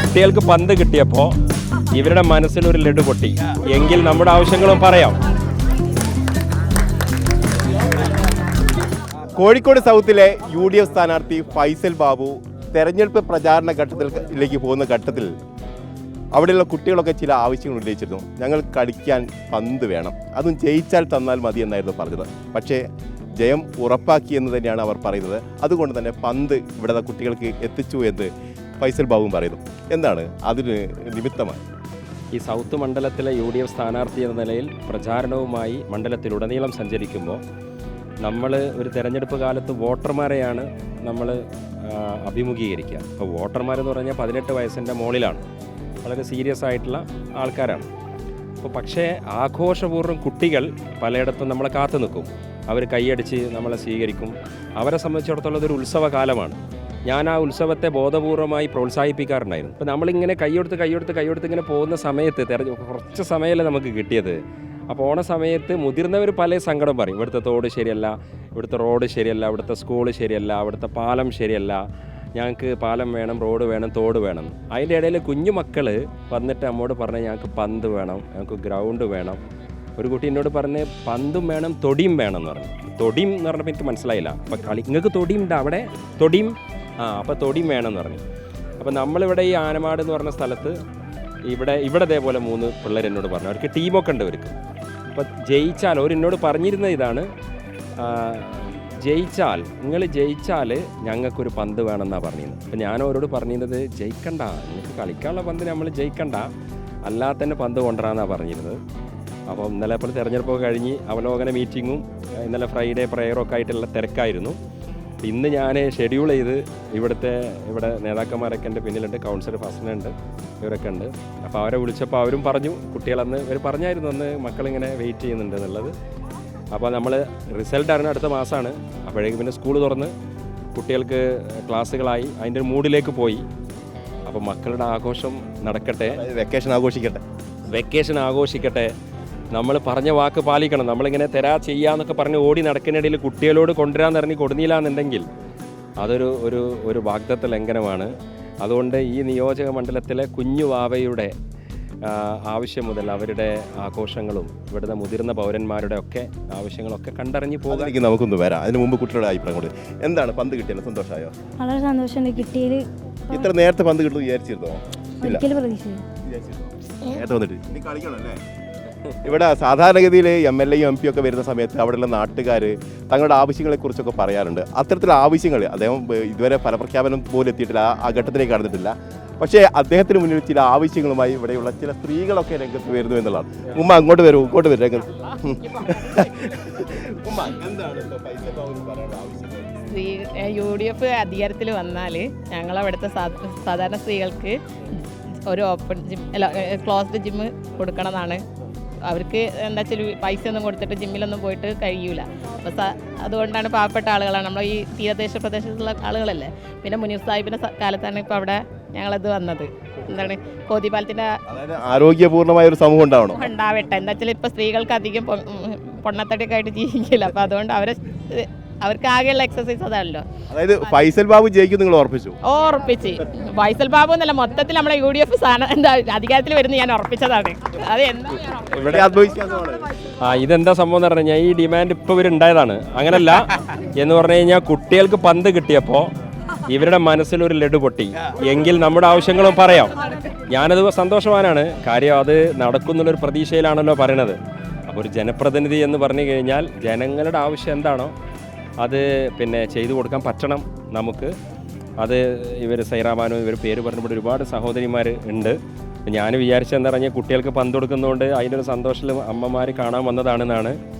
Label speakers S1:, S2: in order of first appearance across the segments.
S1: കുട്ടികൾക്ക് പന്ത് കിട്ടിയപ്പോൾ ഇവരുടെ മനസ്സിലൊരു ലഡു പൊട്ടി. എങ്കിൽ നമ്മുടെ ആവശ്യങ്ങളും പറയാം.
S2: കോഴിക്കോട് സൗത്തിലെ UDF സ്ഥാനാർത്ഥി ഫൈസൽ ബാബു തെരഞ്ഞെടുപ്പ് പ്രചാരണ ഘട്ടത്തിലേക്ക് പോകുന്ന ഘട്ടത്തിൽ അവിടെയുള്ള കുട്ടികളൊക്കെ ചില ആവശ്യങ്ങൾ ഉന്നയിച്ചിരുന്നു. ഞങ്ങൾ കളിക്കാൻ പന്ത് വേണം, അതും ജയിച്ചാൽ തന്നാൽ മതി എന്നായിരുന്നു പറഞ്ഞത്. പക്ഷേ ജയം ഉറപ്പാക്കി എന്ന് തന്നെയാണ് അവർ പറയുന്നത്. അതുകൊണ്ട് തന്നെ പന്ത് ഇവിടുത്തെ കുട്ടികൾക്ക് എത്തിച്ചു എന്ന് ഫൈസൽ ബാബുവും പറയുന്നു. എന്താണ് അതിന് നിമിത്തമായി?
S1: ഈ സൗത്ത് മണ്ഡലത്തിലെ UDF സ്ഥാനാർത്ഥി എന്ന നിലയിൽ പ്രചാരണവുമായി മണ്ഡലത്തിലുടനീളം സഞ്ചരിക്കുമ്പോൾ നമ്മൾ ഒരു തെരഞ്ഞെടുപ്പ് കാലത്ത് വോട്ടർമാരെയാണ് നമ്മൾ അഭിമുഖീകരിക്കുക. അപ്പോൾ വോട്ടർമാരെന്ന് പറഞ്ഞാൽ 18 വയസ്സിൻ്റെ മുകളിലാണ്, വളരെ സീരിയസ് ആയിട്ടുള്ള ആൾക്കാരാണ്. അപ്പോൾ പക്ഷേ ആഘോഷപൂർവ്വം കുട്ടികൾ പലയിടത്തും നമ്മളെ കാത്തു നിൽക്കും, അവർ കൈയടിച്ച് നമ്മളെ സ്വീകരിക്കും. അവരെ സംബന്ധിച്ചിടത്തോളം ഇതൊരു ഉത്സവകാലമാണ്. ഞാൻ ആ ഉത്സവത്തെ ബോധപൂർവമായി പ്രോത്സാഹിപ്പിക്കാറുണ്ടായിരുന്നു. അപ്പോൾ നമ്മളിങ്ങനെ കൈയെടുത്ത് ഇങ്ങനെ പോകുന്ന സമയത്ത് കുറച്ച് സമയമല്ലേ നമുക്ക് കിട്ടിയത്. അപ്പോൾ ഓണ സമയത്ത് മുതിർന്നവർ പല സങ്കടം പറയും. ഇവിടുത്തെ തോട് ശരിയല്ല, ഇവിടുത്തെ റോഡ് ശരിയല്ല, ഇവിടുത്തെ സ്കൂൾ ശരിയല്ല, ഇവിടുത്തെ പാലം ശരിയല്ല, ഞങ്ങൾക്ക് പാലം വേണം, റോഡ് വേണം, തോട് വേണം. അതിൻ്റെ ഇടയിൽ കുഞ്ഞു മക്കൾ വന്നിട്ട് നമ്മോട് പറഞ്ഞ് ഞങ്ങൾക്ക് പന്ത് വേണം, ഞങ്ങൾക്ക് ഗ്രൗണ്ട് വേണം. ഒരു കുട്ടി എന്നോട് പറഞ്ഞ് പന്തും വേണം, തൊടിയും വേണം എന്ന് പറഞ്ഞു. തൊടിയും എന്ന് പറഞ്ഞപ്പോൾ എനിക്ക് മനസ്സിലായില്ല. അപ്പോൾ നിങ്ങൾക്ക് തൊടിയും ഉണ്ട് അവിടെ, തൊടിയും അപ്പോൾ തൊടിയും വേണം എന്ന് പറഞ്ഞു. അപ്പോൾ നമ്മളിവിടെ ഈ ആനമാട് എന്ന് പറഞ്ഞ സ്ഥലത്ത് ഇവിടെ ഇതേപോലെ 3 പിള്ളേർ എന്നോട് പറഞ്ഞു. അവർക്ക് ടീമൊക്കെ ഉണ്ട് അവർക്ക്. അപ്പോൾ ജയിച്ചാൽ എന്നോട് പറഞ്ഞിരുന്നത് ഇതാണ്, നിങ്ങൾ ജയിച്ചാൽ ഞങ്ങൾക്കൊരു പന്ത് വേണമെന്നാണ് പറഞ്ഞിരുന്നത്. അപ്പോൾ ഞാൻ അവരോട് പറഞ്ഞിരുന്നത് ജയിക്കണ്ട, നിങ്ങൾക്ക് കളിക്കാനുള്ള പന്ത് നമ്മൾ ജയിക്കണ്ട, അല്ലാതെ തന്നെ പന്ത് കൊണ്ടുവരാമെന്നാണ് പറഞ്ഞിരുന്നത്. അപ്പോൾ ഇന്നലെ ഇപ്പോൾ തെരഞ്ഞെടുപ്പൊക്കെ കഴിഞ്ഞ് അവലോകന മീറ്റിങ്ങും ഇന്നലെ ഫ്രൈഡേ പ്രയറൊക്കെ ആയിട്ടുള്ള തിരക്കായിരുന്നു. ഇന്ന് ഞാൻ ഷെഡ്യൂൾ ചെയ്ത് ഇവിടെ നേതാക്കന്മാരൊക്കെ എൻ്റെ പിന്നിലുണ്ട്, കൗൺസിലർ ഫസ്റ്റിനുണ്ട്, ഇവരൊക്കെ ഉണ്ട്. അപ്പോൾ അവരെ വിളിച്ചപ്പോൾ അവരും പറഞ്ഞു, കുട്ടികളന്ന് ഇവർ പറഞ്ഞായിരുന്നു അന്ന് മക്കളിങ്ങനെ വെയിറ്റ് ചെയ്യുന്നുണ്ട് എന്നുള്ളത്. അപ്പോൾ നമ്മൾ റിസൾട്ട് അറിഞ്ഞ അടുത്ത മാസമാണ്. അപ്പോഴേക്കും പിന്നെ സ്കൂൾ തുറന്ന് കുട്ടികൾക്ക് ക്ലാസ്സുകളായി അതിൻ്റെ ഒരു മൂഡിലേക്ക് പോയി. അപ്പോൾ മക്കളുടെ ആഘോഷം നടക്കട്ടെ, വെക്കേഷൻ ആഘോഷിക്കട്ടെ. നമ്മൾ പറഞ്ഞ വാക്ക് പാലിക്കണം. നമ്മളിങ്ങനെ ചെയ്യാന്നൊക്കെ പറഞ്ഞ് ഓടി നടക്കുന്നതിനിടയിൽ കുട്ടികളോട് കൊണ്ടുവരാന്ന് പറഞ്ഞ് കൊടുന്നില്ലാന്നുണ്ടെങ്കിൽ അതൊരു വാഗ്ദത്ത ലംഘനമാണ്. അതുകൊണ്ട് ഈ നിയോജക മണ്ഡലത്തിലെ കുഞ്ഞു വാവയുടെ ആവശ്യം മുതൽ അവരുടെ ആഘോഷങ്ങളും ഇവിടുത്തെ മുതിർന്ന പൗരന്മാരുടെ ഒക്കെ ആവശ്യങ്ങളൊക്കെ കണ്ടറിഞ്ഞ് പോകാൻ
S2: നമുക്കൊന്ന് വരാം. അതിന് മുമ്പ് കുട്ടികളുടെ അഭിപ്രായം എന്താണ്? പന്ത് കിട്ടിയാലും സന്തോഷമായോ?
S3: വളരെ സന്തോഷമുണ്ട്. കിട്ടിയത്
S2: ഇത്ര നേരത്തെ പന്ത് കിട്ടും വിചാരിച്ചിരുന്നോ? ഇവിടെ സാധാരണഗതിയിൽ MLA യും MP ഒക്കെ വരുന്ന സമയത്ത് അവിടെയുള്ള നാട്ടുകാർ തങ്ങളുടെ ആവശ്യങ്ങളെക്കുറിച്ചൊക്കെ പറയാറുണ്ട്. അത്തരത്തിലുള്ള ആവശ്യങ്ങൾ അദ്ദേഹം ഇതുവരെ ഫലപ്രഖ്യാപനം പോലും എത്തിയിട്ടില്ല, ആ ഘട്ടത്തിലേക്ക് കടന്നിട്ടില്ല. പക്ഷേ അദ്ദേഹത്തിന് മുന്നിൽ ചില ആവശ്യങ്ങളുമായി ഇവിടെയുള്ള ചില സ്ത്രീകളൊക്കെ രംഗത്ത് വരുന്നു എന്നുള്ളതാണ്. ഉമ്മ ഇങ്ങോട്ട് വരും രംഗത്ത്.
S4: UDF അധികാരത്തിൽ വന്നാൽ ഞങ്ങളവിടുത്തെ സാധാരണ സ്ത്രീകൾക്ക് ഒരു ഓപ്പൺ ജിം ക്ലോസ്ഡ് ജിം കൊടുക്കണമെന്നാണ്. അവർക്ക് എന്താ വെച്ചാൽ പൈസ ഒന്നും കൊടുത്തിട്ട് ജിമ്മിലൊന്നും പോയിട്ട് കഴിയൂല. അപ്പോൾ അതുകൊണ്ടാണ് പാവപ്പെട്ട ആളുകളാണ്, നമ്മൾ ഈ തീരദേശ പ്രദേശത്തുള്ള ആളുകളല്ലേ. പിന്നെ മുനീർ സാഹിബിൻ്റെ കാലത്താണ് ഇപ്പോൾ അവിടെ ഞങ്ങളത് വന്നത്. എന്താണ് കോതിപാലത്തിൻ്റെ
S2: ആരോഗ്യപൂർണ്ണമായ ഒരു സമൂഹം
S4: ഉണ്ടാവട്ടെ. എന്താ വെച്ചാൽ ഇപ്പോൾ സ്ത്രീകൾക്ക് അധികം പൊണ്ണത്തടിയൊക്കെ ആയിട്ട് ജീവിക്കില്ല. അപ്പോൾ അതുകൊണ്ട് അവർക്ക് ആകെയുള്ള എക്സസൈസ് അതാണല്ലോ.
S2: അതായത് ഫൈസൽ ബാബു ജയിക്കും നിങ്ങൾ ഉറപ്പിച്ചു?
S4: ഫൈസൽ ബാബു എന്നല്ല, മൊത്തത്തിൽ നമ്മളെ UDF അധികാരത്തിൽ വരുന്ന ഞാൻ ഉറപ്പിച്ചതാണ്. അത്
S1: ഇതെന്താ സംഭവം എന്ന് പറഞ്ഞു കഴിഞ്ഞാൽ ഈ ഡിമാൻഡ് ഇപ്പോൾ ഇവരുണ്ടായതാണ്. അങ്ങനല്ല എന്ന് പറഞ്ഞു കഴിഞ്ഞാൽ കുട്ടികൾക്ക് പന്ത് കിട്ടിയപ്പോൾ ഇവരുടെ മനസ്സിലൊരു ലഡു പൊട്ടി. എങ്കിൽ നമ്മുടെ ആവശ്യങ്ങളും പറയാം. ഞാനത് സന്തോഷവാനാണ്. കാര്യം അത് നടക്കുന്നുള്ളൊരു പ്രതീക്ഷയിലാണല്ലോ പറയണത്. അപ്പോൾ ഒരു ജനപ്രതിനിധി എന്ന് പറഞ്ഞു കഴിഞ്ഞാൽ ജനങ്ങളുടെ ആവശ്യം എന്താണോ അത് പിന്നെ ചെയ്തു കൊടുക്കാൻ പറ്റണം നമുക്ക്. അത് ഇവർ സൈറാമാനും ഇവർ പേര് പറഞ്ഞപ്പോൾ ഒരുപാട് സഹോദരിമാർ ഉണ്ട്. ഞാൻ വിചാരിച്ചെന്ന് പറഞ്ഞാൽ കുട്ടികൾക്ക് പന്ത് കൊടുക്കുന്നതുകൊണ്ട് അതിനൊരു സന്തോഷത്തിൽ അമ്മമാർ കാണാൻ വന്നതാണെന്നാണ്.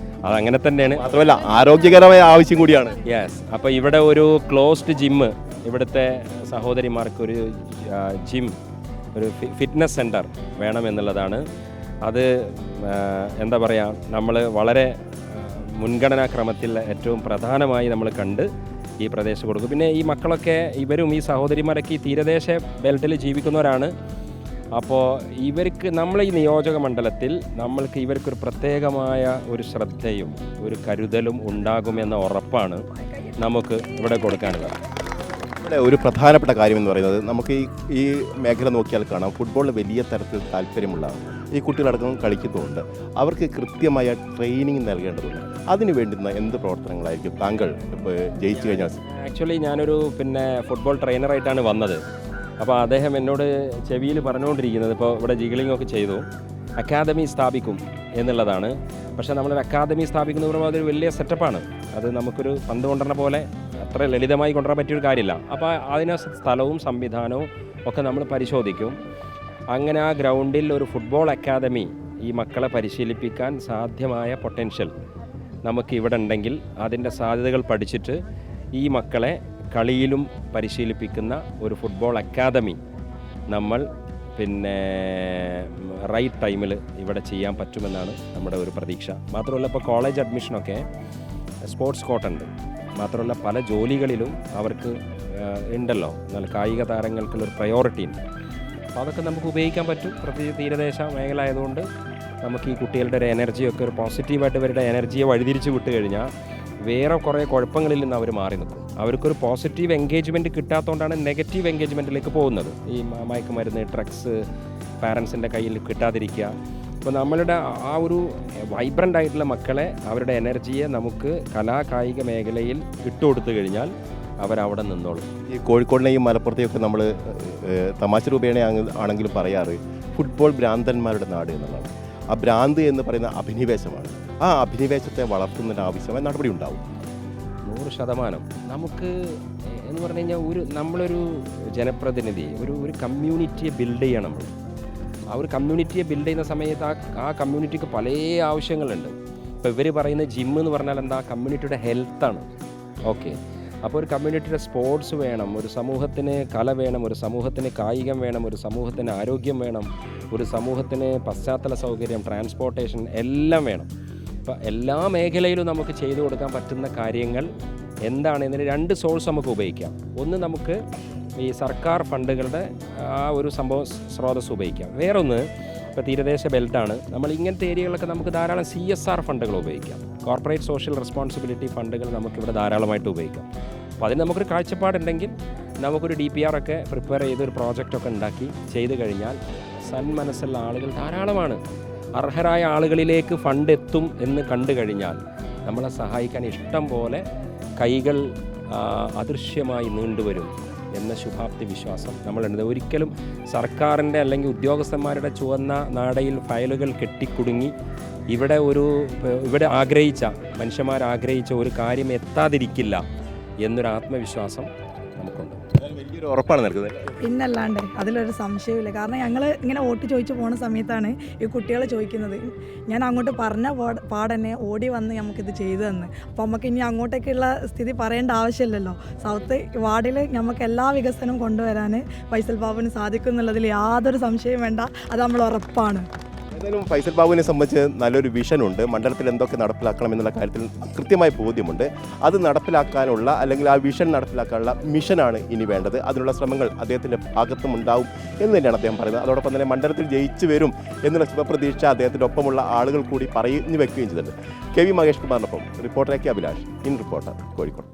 S1: അതങ്ങനെ തന്നെയാണ്.
S2: മാത്രമല്ല ആരോഗ്യകരമായ ആവശ്യം കൂടിയാണ്.
S1: യെസ്. അപ്പോൾ ഇവിടെ ഒരു ക്ലോസ്ഡ് ജിമ്മ്, ഇവിടുത്തെ സഹോദരിമാർക്ക് ഒരു ജിം, ഒരു ഫിറ്റ്നസ് സെൻറ്റർ വേണമെന്നുള്ളതാണ്. അത് എന്താ പറയുക, നമ്മൾ വളരെ മുൻഗണനാക്രമത്തിൽ ഏറ്റവും പ്രധാനമായി നമ്മൾ കണ്ട് ഈ പ്രദേശം കൊടുക്കും. പിന്നെ ഈ മക്കളൊക്കെ ഇവരും ഈ സഹോദരിമാരൊക്കെ ഈ തീരദേശ ബെൽറ്റിൽ ജീവിക്കുന്നവരാണ്. അപ്പോൾ ഇവർക്ക് നമ്മളെ ഈ നിയോജക മണ്ഡലത്തിൽ നമ്മൾക്ക് ഇവർക്കൊരു പ്രത്യേകമായ ഒരു ശ്രദ്ധയും ഒരു കരുതലും ഉണ്ടാകുമെന്ന ഉറപ്പാണ് നമുക്ക് ഇവിടെ കൊടുക്കാനുള്ളത്.
S2: ഇവിടെ ഒരു പ്രധാനപ്പെട്ട കാര്യം എന്ന് പറയുന്നത് നമുക്ക് ഈ മേഖല നോക്കിയാൽ കാണാം, ഫുട്ബോളിൽ വലിയ തരത്തിൽ താല്പര്യമുള്ള ഈ കുട്ടികളടക്കം കളിക്കുന്നുണ്ട്. അവർക്ക് കൃത്യമായ ട്രെയിനിങ് നൽകേണ്ടതുണ്ട്. അതിന് വേണ്ടുന്ന എന്ത് പ്രവർത്തനങ്ങളായിരിക്കും താങ്കൾ ഇപ്പോൾ ജയിച്ചു കഴിഞ്ഞാൽ?
S1: ആക്ച്വലി ഞാനൊരു ഫുട്ബോൾ ട്രെയിനറായിട്ടാണ് വന്നത്. അപ്പോൾ അദ്ദേഹം എന്നോട് ചെവിയിൽ പറഞ്ഞുകൊണ്ടിരിക്കുന്നത്, ഇപ്പോൾ ഇവിടെ ജിഗ്ലിംഗ് ഒക്കെ ചെയ്തു, അക്കാദമി സ്ഥാപിക്കും എന്നുള്ളതാണ്. പക്ഷേ നമ്മളൊരു അക്കാദമി സ്ഥാപിക്കുന്ന പറയുമ്പോൾ അതൊരു വലിയ സെറ്റപ്പാണ്. അത് നമുക്കൊരു പന്ത് കൊണ്ടുവരുന്ന പോലെ അത്ര ലളിതമായി കൊണ്ടുവരാൻ പറ്റിയൊരു കാര്യമില്ല. അപ്പോൾ അതിന് സ്ഥലവും സംവിധാനവും ഒക്കെ നമ്മൾ പരിശോധിക്കും. അങ്ങനെ ആ ഗ്രൗണ്ടിൽ ഒരു ഫുട്ബോൾ അക്കാദമി ഈ മക്കളെ പരിശീലിപ്പിക്കാൻ സാധ്യമായ പൊട്ടൻഷ്യൽ നമുക്ക് ഇവിടെ ഉണ്ടെങ്കിൽ അതിൻ്റെ സാധ്യതകൾ പഠിച്ചിട്ട് ഈ മക്കളെ കളിയിലും പരിശീലിപ്പിക്കുന്ന ഒരു ഫുട്ബോൾ അക്കാദമി നമ്മൾ റൈറ്റ് ടൈമിൽ ഇവിടെ ചെയ്യാൻ പറ്റുമെന്നാണ് നമ്മുടെ ഒരു പ്രതീക്ഷ. മാത്രമല്ല ഇപ്പോൾ കോളേജ് അഡ്മിഷനൊക്കെ സ്പോർട്സ് കോട്ടുണ്ട്. മാത്രമല്ല പല ജോലികളിലും അവർക്ക് ഉണ്ടല്ലോ, എന്നാൽ കായിക താരങ്ങൾക്കുള്ളൊരു പ്രയോറിറ്റി ഉണ്ട്. അപ്പോൾ അതൊക്കെ നമുക്ക് ഉപയോഗിക്കാൻ പറ്റും. പ്രത്യേകിച്ച് തീരദേശ മേഖല ആയതുകൊണ്ട് നമുക്ക് ഈ കുട്ടികളുടെ ഒരു എനർജിയൊക്കെ ഒരു പോസിറ്റീവായിട്ട് ഇവരുടെ എനർജിയെ വഴിതിരിച്ച് വിട്ട് കഴിഞ്ഞാൽ വേറെ കുറേ കുഴപ്പങ്ങളിൽ നിന്ന് അവർ മാറി നിൽക്കും. അവർക്കൊരു പോസിറ്റീവ് എൻഗേജ്മെൻറ്റ് കിട്ടാത്തതുകൊണ്ടാണ് നെഗറ്റീവ് എൻഗേജ്മെൻറ്റിലേക്ക് പോകുന്നത്. ഈ മയക്കുമരുന്ന്, ഡ്രഗ്സ് പാരൻസിൻ്റെ കയ്യിൽ കിട്ടാതിരിക്കുക. അപ്പോൾ നമ്മളുടെ ആ ഒരു വൈബ്രൻ്റ് ആയിട്ടുള്ള മക്കളെ, അവരുടെ എനർജിയെ നമുക്ക് കായിക മേഖലയിൽ ഇട്ടുകൊടുത്തു കഴിഞ്ഞാൽ അവരവിടെ നിന്നോളും.
S2: ഈ കോഴിക്കോടിനെയും മലപ്പുറത്തെയൊക്കെ നമ്മൾ തമാശ രൂപേണ ആണെങ്കിലും പറയാറ് ഫുട്ബോൾ ഭ്രാന്തന്മാരുടെ നാട് എന്നുള്ളതാണ്. ആ ഭ്രാന്ത് എന്ന് പറയുന്ന അഭിനിവേശമാണ്. ആ അഭിനിവേശത്തെ വളർത്തുന്നതിന് ആവശ്യമായ നടപടി ഉണ്ടാവും.
S1: 100%. നമുക്ക് എന്ന് പറഞ്ഞു കഴിഞ്ഞാൽ നമ്മളൊരു ജനപ്രതിനിധി ഒരു കമ്മ്യൂണിറ്റിയെ ബിൽഡ് ചെയ്യണം. നമ്മൾ ആ ഒരു കമ്മ്യൂണിറ്റിയെ ബിൽഡ് ചെയ്യുന്ന സമയത്ത് ആ കമ്മ്യൂണിറ്റിക്ക് പല ആവശ്യങ്ങളുണ്ട്. ഇപ്പോൾ ഇവർ പറയുന്ന ജിം എന്ന് പറഞ്ഞാൽ എന്താ? കമ്മ്യൂണിറ്റിയുടെ ഹെൽത്താണ്. ഓക്കെ, അപ്പോൾ ഒരു കമ്മ്യൂണിറ്റിയുടെ സ്പോർട്സ് വേണം, ഒരു സമൂഹത്തിന് കല വേണം, ഒരു സമൂഹത്തിന് കായികം വേണം, ഒരു സമൂഹത്തിന് ആരോഗ്യം വേണം, ഒരു സമൂഹത്തിന് പശ്ചാത്തല സൗകര്യം, ട്രാൻസ്പോർട്ടേഷൻ എല്ലാം വേണം. അപ്പോൾ എല്ലാ മേഖലയിലും നമുക്ക് ചെയ്തു കൊടുക്കാൻ പറ്റുന്ന കാര്യങ്ങൾ എന്താണ്? ഇതിന് 2 സോഴ്സ് നമുക്ക് ഉപയോഗിക്കാം. ഒന്ന്, നമുക്ക് ഈ സർക്കാർ ഫണ്ടുകളുടെ ആ ഒരു സ്രോതസ് ഉപയോഗിക്കാം. വേറൊന്ന്, ഇപ്പോൾ തീരദേശ ബെൽറ്റാണ്, നമ്മൾ ഇങ്ങനത്തെ ഏരിയകളൊക്കെ നമുക്ക് ധാരാളം CSR ഫണ്ടുകൾ ഉപയോഗിക്കാം. കോർപ്പറേറ്റ് സോഷ്യൽ റെസ്പോൺസിബിലിറ്റി ഫണ്ടുകൾ നമുക്കിവിടെ ധാരാളമായിട്ട് ഉപയോഗിക്കാം. അപ്പോൾ അതിന് നമുക്കൊരു കാഴ്ചപ്പാടുണ്ടെങ്കിൽ നമുക്കൊരു DPR ഒക്കെ പ്രിപ്പയർ ചെയ്ത് ഒരു പ്രോജക്റ്റൊക്കെ ഉണ്ടാക്കി ചെയ്ത് കഴിഞ്ഞാൽ സന്മനസ്സുള്ള ആളുകൾ ധാരാളമാണ്. അർഹരായ ആളുകളിലേക്ക് ഫണ്ട് എത്തും എന്ന് കണ്ടു കഴിഞ്ഞാൽ നമ്മളെ സഹായിക്കാൻ ഇഷ്ടം പോലെ കൈകൾ അദൃശ്യമായി നീണ്ടുവരും എന്ന ശുഭാപ്തി വിശ്വാസം നമ്മളുണ്ട്. ഒരിക്കലും സർക്കാരിൻ്റെ അല്ലെങ്കിൽ ഉദ്യോഗസ്ഥന്മാരുടെ ചുവന്ന നാടയിൽ ഫയലുകൾ കെട്ടിക്കുടുങ്ങി ഇവിടെ ആഗ്രഹിച്ച മനുഷ്യന്മാരാഗ്രഹിച്ച ഒരു കാര്യം എത്താതിരിക്കില്ല എന്നൊരു ആത്മവിശ്വാസം നമുക്കുണ്ട്.
S2: വലിയൊരു ഉറപ്പാണ് നൽകുന്നത്.
S3: പിന്നല്ലാണ്ട് അതിലൊരു സംശയമില്ല. കാരണം ഞങ്ങൾ ഇങ്ങനെ വോട്ട് ചോദിച്ചു പോകുന്ന സമയത്താണ് ഈ കുട്ടികൾ ചോദിക്കുന്നത്. ഞാൻ അങ്ങോട്ട് പറഞ്ഞ പാടന്നെ ഓടി വന്ന് നമുക്കിത് ചെയ്തു തന്ന്. അപ്പോൾ നമുക്ക് ഇനി അങ്ങോട്ടേക്കുള്ള സ്ഥിതി പറയേണ്ട ആവശ്യമില്ലല്ലോ. സൗത്ത് വാർഡിൽ നമുക്ക് എല്ലാ വികസനവും കൊണ്ടുവരാൻ ഫൈസൽ ബാബുവിന് സാധിക്കും എന്നുള്ളതിൽ യാതൊരു സംശയവും വേണ്ട. അത് നമ്മൾ ഉറപ്പാണ്.
S2: ഏതായാലും ഫൈസൽ ബാബുവിനെ സംബന്ധിച്ച് നല്ലൊരു വിഷനുണ്ട്. മണ്ഡലത്തിൽ എന്തൊക്കെ നടപ്പിലാക്കണം എന്നുള്ള കാര്യത്തിൽ കൃത്യമായ ബോധ്യമുണ്ട്. അത് നടപ്പിലാക്കാനുള്ള അല്ലെങ്കിൽ ആ വിഷൻ നടപ്പിലാക്കാനുള്ള മിഷനാണ് ഇനി വേണ്ടത്. അതിനുള്ള ശ്രമങ്ങൾ അദ്ദേഹത്തിൻ്റെ ഭാഗത്തും ഉണ്ടാവും എന്ന് തന്നെയാണ് അദ്ദേഹം പറയുന്നത്. അതോടൊപ്പം തന്നെ മണ്ഡലത്തിൽ ജയിച്ചു വരും എന്നുള്ള ശുഭപ്രതീക്ഷ അദ്ദേഹത്തിൻ്റെ ഒപ്പമുള്ള ആളുകൾ കൂടി പറഞ്ഞു വെക്കുകയും ചെയ്തിട്ടുണ്ട്. KV മഹേഷ് കുമാറിനൊപ്പം reporter AK Abhilash, in reporter, Kozhikode.